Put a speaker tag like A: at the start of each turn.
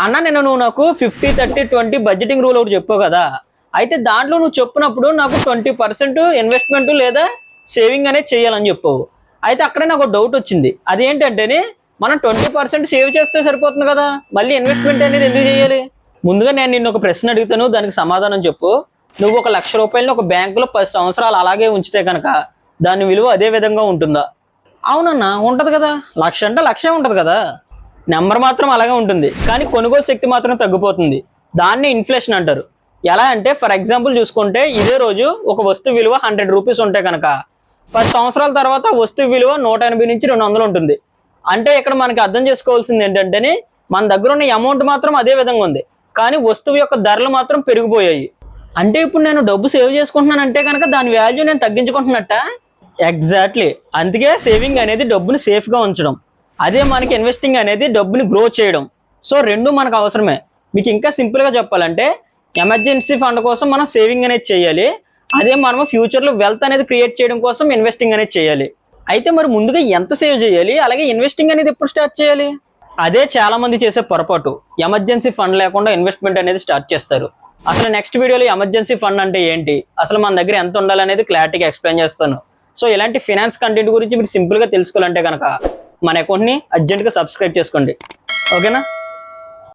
A: అన్న నేను నువ్వు నాకు 50-30-20 బడ్జెటింగ్ రూల్ ఒకటి చెప్పావు కదా. అయితే దాంట్లో నువ్వు చెప్పినప్పుడు నాకు 20% ఇన్వెస్ట్మెంట్ లేదా సేవింగ్ అనేది చేయాలని చెప్పావు. అయితే అక్కడే నాకు డౌట్ వచ్చింది. అదేంటంటే మనం 20% సేవ్ చేస్తే సరిపోతుంది కదా, మళ్ళీ ఇన్వెస్ట్మెంట్ అనేది ఎందుకు చేయాలి? ముందుగా నేను నిన్ను ఒక ప్రశ్న అడుగుతాను, దానికి సమాధానం చెప్పు. నువ్వు 1,00,000 రూపాయలని ఒక బ్యాంకులో 10 సంవత్సరాలు అలాగే ఉంచితే కనుక దాని విలువ అదే విధంగా ఉంటుందా? అవునన్నా ఉంటది కదా. 1,00,000 అంటే 1,00,000 ఉంటది కదా. నెంబర్ మాత్రం అలాగే ఉంటుంది, కానీ కొనుగోలు శక్తి మాత్రం తగ్గిపోతుంది. దాన్ని ఇన్ఫ్లేషన్ అంటారు. ఎలా అంటే ఫర్ ఎగ్జాంపుల్ చూసుకుంటే ఇదే రోజు ఒక వస్తువు విలువ 100 రూపీస్ ఉంటే కనుక 10 సంవత్సరాల తర్వాత వస్తువు విలువ 180 నుంచి 200 ఉంటుంది. అంటే ఇక్కడ మనకి అర్థం చేసుకోవాల్సింది ఏంటంటే మన దగ్గర ఉన్న అమౌంట్ మాత్రం అదే విధంగా ఉంది, కానీ వస్తువు యొక్క ధరలు మాత్రం పెరిగిపోయాయి. అంటే ఇప్పుడు నేను డబ్బు సేవ్ చేసుకుంటున్నానంటే కనుక దాని వాల్యూ నేను తగ్గించుకుంటున్నట్ట. ఎగ్జాక్ట్లీ. అందుకే సేవింగ్ అనేది డబ్బుని సేఫ్గా ఉంచడం, అదే మనకి ఇన్వెస్టింగ్ అనేది డబ్బుని గ్రో చేయడం. సో రెండు మనకు అవసరమే. మీకు ఇంకా సింపుల్గా చెప్పాలంటే ఎమర్జెన్సీ ఫండ్ కోసం మనం సేవింగ్ అనేది చేయాలి, అదే మనం ఫ్యూచర్లో వెల్త్ అనేది క్రియేట్ చేయడం కోసం ఇన్వెస్టింగ్ అనేది చేయాలి. అయితే మరి ముందుగా ఎంత సేవ్ చేయాలి, అలాగే ఇన్వెస్టింగ్ అనేది ఎప్పుడు స్టార్ట్ చేయాలి? అదే చాలా మంది చేసే పొరపాటు. ఎమర్జెన్సీ ఫండ్ లేకుండా ఇన్వెస్ట్మెంట్ అనేది స్టార్ట్ చేస్తారు. అసలు నెక్స్ట్ వీడియోలో ఎమర్జెన్సీ ఫండ్ అంటే ఏంటి, అసలు మన దగ్గర ఎంత ఉండాలనేది క్లారిటీగా ఎక్స్ప్లెయిన్ చేస్తాను. సో ఇలాంటి ఫైనాన్స్ కంటెంట్ గురించి మీరు సింపుల్గా తెలుసుకోవాలంటే కనుక మన అకౌంట్ని అర్జెంట్గా సబ్స్క్రైబ్ చేసుకోండి. ఓకేనా?